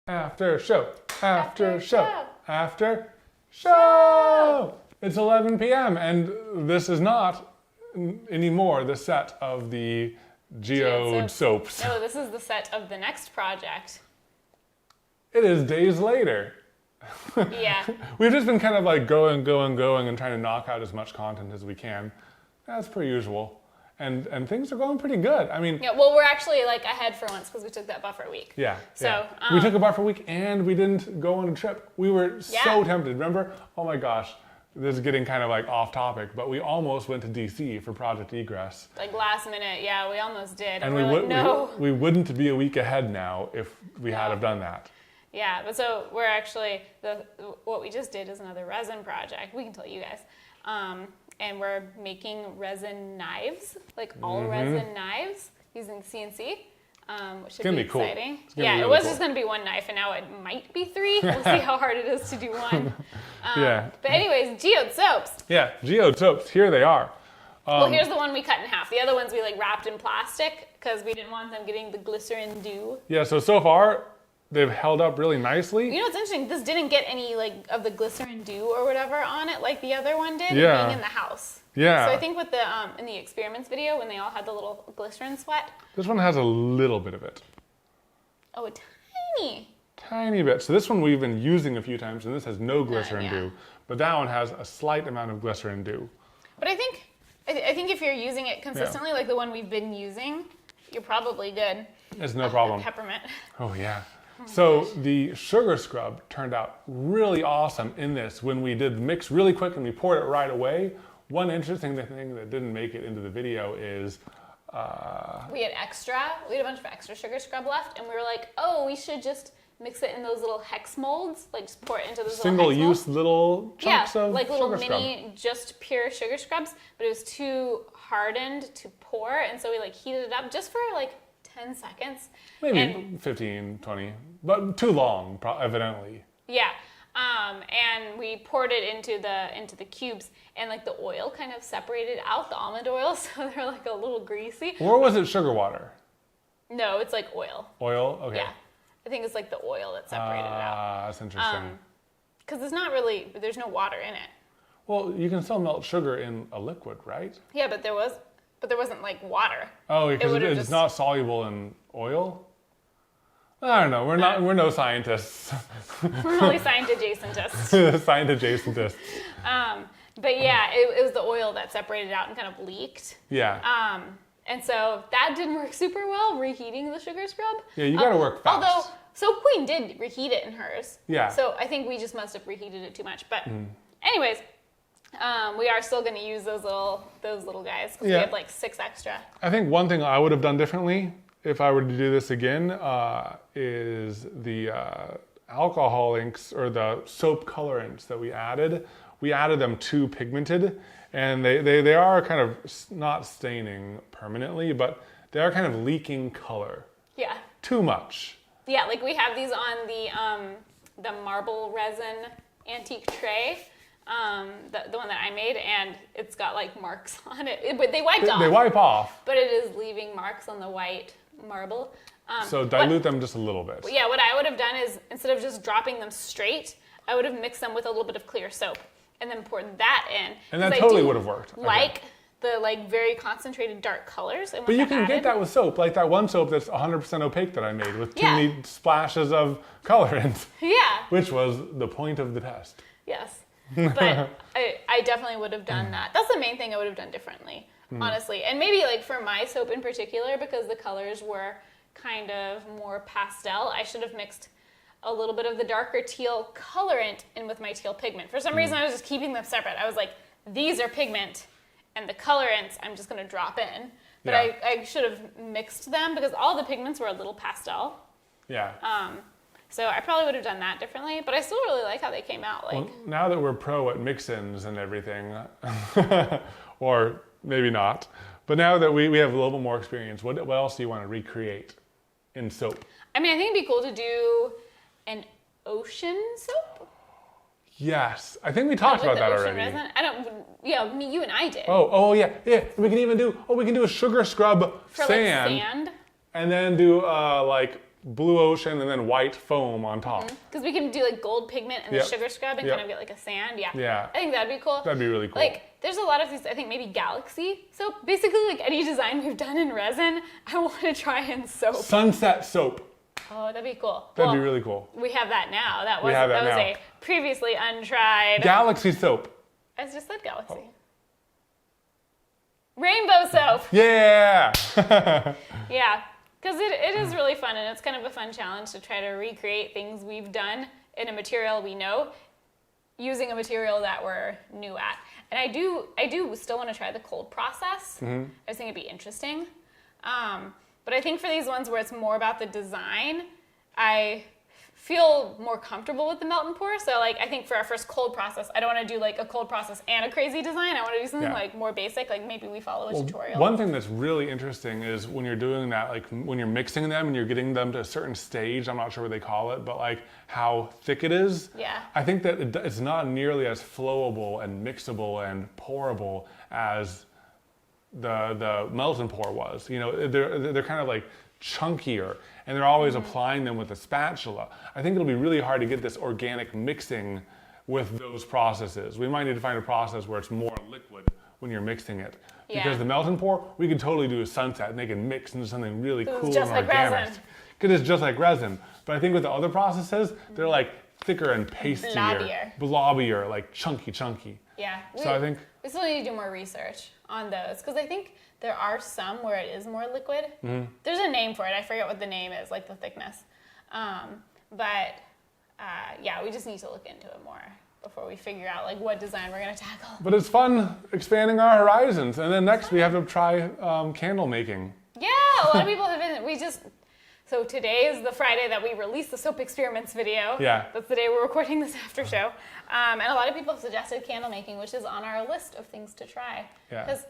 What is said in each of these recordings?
After show, after show, show. after show. It's 11 p.m. and this is not anymore the set of the Geode soaps. No, this is the set of the next project. It is days later. Yeah. We've just been kind of like going and trying to knock out as much content as we can. That's per usual. And things are going pretty good. I mean, Yeah, well, we're actually like ahead for once because we took that buffer week. yeah. So, yeah. We took a buffer week and we didn't go on a trip. We were so tempted. Remember? Oh my gosh. This is getting kind of like off topic, but we almost went to DC for Project Egress. Like last minute, yeah, we almost did. And we're like, no. we wouldn't be a week ahead now if we had have done that. Yeah, but so we're actually, what we just did is another resin project. We can tell you guys. And we're making resin knives, like all resin knives using CNC, which should be exciting. Yeah, it was just going to be one knife, and now it might be three. We'll see how hard it is to do one. Yeah. But anyways, Geode soaps. Yeah, Geode soaps, here they are. Well, here's the one we cut in half. The other ones we like wrapped in plastic because we didn't want them getting the glycerin dew. Yeah, so far, they've held up really nicely. You know what's interesting? This didn't get any like of the glycerin dew or whatever on it like the other one did Yeah. being in the house. Yeah. So I think with the in the experiments video when they all had the little glycerin sweat. This one has a little bit of it. Oh, a tiny. Tiny bit. So this one we've been using a few times, and this has no glycerin yeah. dew. But that one has a slight amount of glycerin dew. But I think if you're using it consistently like the one we've been using, you're probably good. It's no problem. Peppermint. Oh yeah. So the sugar scrub turned out really awesome in this when we did mix really quick and we poured it right away. One interesting thing that didn't make it into the video is we had a bunch of extra sugar scrub left, and we were like, oh, we should just mix it in those little hex molds, like just pour it into those single-use little chunks of like little sugar mini, scrub. just pure sugar scrubs, but it was too hardened to pour, and so we like heated it up just for like 10 seconds. Maybe 15, 20, but too long, evidently. Yeah. And we poured it into the cubes, and like the oil kind of separated out, the almond oil, so they're like a little greasy. Or was it sugar water? No, it's like oil. Oil? Okay. Yeah. I think it's like the oil that separated it out. That's interesting. Because there's no water in it. Well, you can still melt sugar in a liquid, right? Yeah, but there wasn't like water. Oh, because it's not soluble in oil? I don't know. We're no scientists. We're only science-adjacentists. Science-adjacentists. But yeah, it was the oil that separated out and kind of leaked. Yeah. And so that didn't work super well, reheating the sugar scrub. Yeah, you gotta work fast. Although, Soap Queen did reheat it in hers. Yeah. So I think we just must have reheated it too much. But anyways, we are still going to use those little guys because we have like 6 extra. I think one thing I would have done differently if I were to do this again is the alcohol inks or the soap colorants that we added. We added them too pigmented, and they are kind of not staining permanently, but they are kind of leaking color. Yeah. Too much. Yeah, like we have these on the marble resin antique tray. The one that I made, and it's got like marks on it. But they wiped off. They wipe off. But it is leaving marks on the white marble. So dilute them just a little bit. Yeah, what I would have done is instead of just dropping them straight, I would have mixed them with a little bit of clear soap and then poured that in. And that totally would have worked. Like the like very concentrated dark colors. But you can get that with soap, like that one soap that's 100% opaque that I made with too many splashes of colorant. Yeah. Which was the point of the test. Yes. But I definitely would have done that. That's the main thing I would have done differently, honestly. And maybe like for my soap in particular, because the colors were kind of more pastel, I should have mixed a little bit of the darker teal colorant in with my teal pigment. For some reason, I was just keeping them separate. I was like, these are pigment, and the colorants I'm just going to drop in. But I should have mixed them because all the pigments were a little pastel. Yeah. So I probably would have done that differently, but I still really like how they came out. Like, well, now that we're pro at mix-ins and everything, or maybe not, but now that we have a little bit more experience, what else do you want to recreate in soap? I mean, I think it'd be cool to do an ocean soap. Yes, I think we talked about that already. Resin. You and I did. Oh yeah. We can do a sugar scrub for sand, like sand, and then do like blue ocean and then white foam on top. Because we can do like gold pigment and the sugar scrub and kind of get like a sand. Yeah. I think that'd be cool. That'd be really cool. Like, there's a lot of these, I think maybe galaxy. So basically like any design we've done in resin, I want to try in soap. Sunset soap. Oh, that'd be cool. That'd be really cool. We have that now. That was a previously untried. Galaxy soap. I just said galaxy. Oh. Rainbow soap. Yeah. Yeah. Because it is really fun, and it's kind of a fun challenge to try to recreate things we've done in a material we know, using a material that we're new at. And I do still want to try the cold process. I just think it'd be interesting. But I think for these ones where it's more about the design, I feel more comfortable with the melt and pour. So like I think for our first cold process, I don't want to do like a cold process and a crazy design. I want to do something like more basic, like maybe we follow a tutorial. One thing that's really interesting is when you're doing that, like when you're mixing them and you're getting them to a certain stage, I'm not sure what they call it, but like how thick it is. Yeah. I think that it's not nearly as flowable and mixable and pourable as the melt and pour was. You know, they're kind of like chunkier, and they're always applying them with a spatula. I think it'll be really hard to get this organic mixing with those processes. We might need to find a process where it's more liquid when you're mixing it. Yeah. Because the melt and pour, we can totally do a sunset and they can mix into something really cool just and like organic. resin. Because it's just like resin. But I think with the other processes, they're like thicker and pastier. Blobbier, like chunky. Yeah. So I think we still need to do more research on those, because I think there are some where it is more liquid. There's a name for it. I forget what the name is, like the thickness. Yeah, we just need to look into it more before we figure out like what design we're going to tackle. But it's fun expanding our horizons. And then next we have to try candle making. Yeah, a lot of people have been, so today is the Friday that we released the soap experiments video. Yeah. That's the day we're recording this after show. And a lot of people have suggested candle making, which is on our list of things to try. Yeah. Because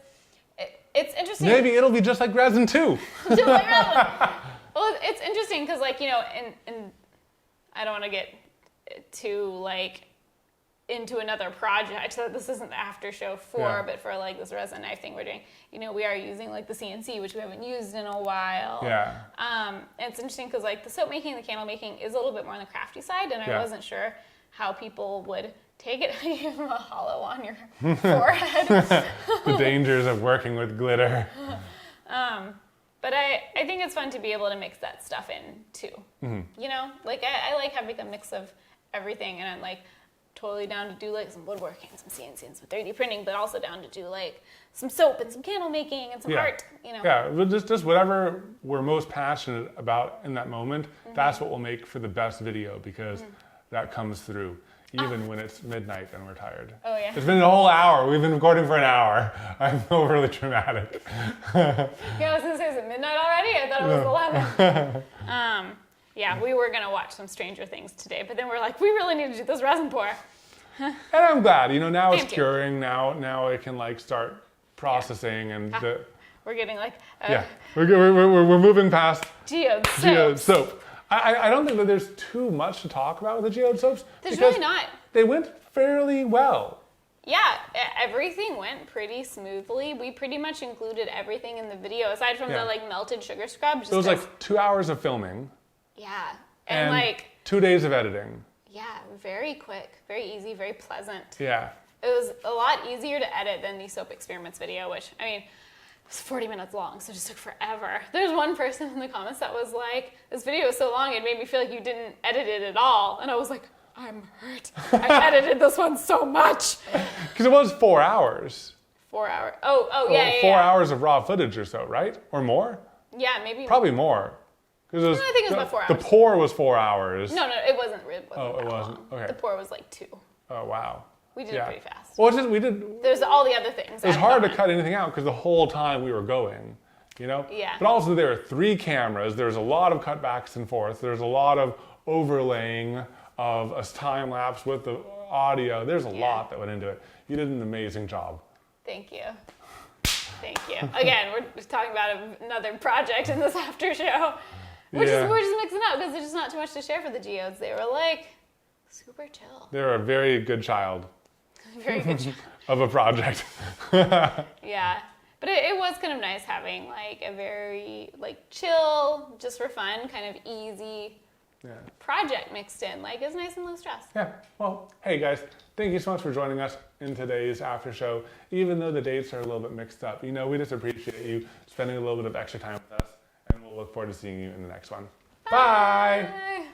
it's interesting. Maybe it'll be just like resin too. Just like resin. Well, it's interesting because like, and I don't want to get too like into another project. So this isn't the after show but for like this resin knife thing we're doing, we are using like the CNC, which we haven't used in a while. Yeah. And it's interesting because like the soap making and the candle making is a little bit more on the crafty side, and I wasn't sure how people would take it. You have a hollow on your forehead. The dangers of working with glitter. But I think it's fun to be able to mix that stuff in too. Like I like having a mix of everything, and I'm like totally down to do like some woodworking, some CNC, and some 3D printing, but also down to do like some soap and some candle making and some art. Yeah, just whatever we're most passionate about in that moment. That's what we'll make for the best video, because that comes through. Even when it's midnight and we're tired. Oh, yeah. It's been a whole hour. We've been recording for an hour. I'm overly dramatic. Yeah, I was going to say, is it midnight already? I thought it was 11. Yeah, we were going to watch some Stranger Things today, but then we're like, we really need to do this resin pour. And I'm glad. Now it's curing. Now it can like start processing and we're getting like... we're moving past Geode soap. I don't think that there's too much to talk about with the Geode soaps. There's really not. They went fairly well. Yeah, everything went pretty smoothly. We pretty much included everything in the video, aside from the like melted sugar scrub. It was like 2 hours of filming. Yeah. And like 2 days of editing. Yeah, very quick, very easy, very pleasant. Yeah. It was a lot easier to edit than the soap experiments video, which, it was 40 minutes long, so it just took forever. There's one person in the comments that was like, this video is so long, it made me feel like you didn't edit it at all. And I was like, I'm hurt. I edited this one so much. Because it was 4 hours. 4 hours. Oh, yeah. 4 hours of raw footage or so, right? Or more? Yeah, maybe. Probably more. I think it was about 4 hours. The pour was 4 hours. No, it wasn't. It wasn't long. Okay. The pour was like 2. Oh, wow. We did it pretty fast. Well, we did. There's all the other things. It was hard to cut anything out because the whole time we were going, Yeah. But also there are 3 cameras. There's a lot of cutbacks and forth. There's a lot of overlaying of a time lapse with the audio. There's a lot that went into it. You did an amazing job. Thank you. Thank you. Again, we're just talking about another project in this after show. We're just mixing up because there's just not too much to share for the Geodes. They were like super chill. They're a very good child. Very good child. Of a project. Yeah. But it was kind of nice having like a very like chill, just for fun, kind of easy project mixed in. Like it's nice and low stress. Yeah. Well, hey guys, thank you so much for joining us in today's after show. Even though the dates are a little bit mixed up, we just appreciate you spending a little bit of extra time with us, and we'll look forward to seeing you in the next one. Bye. Bye.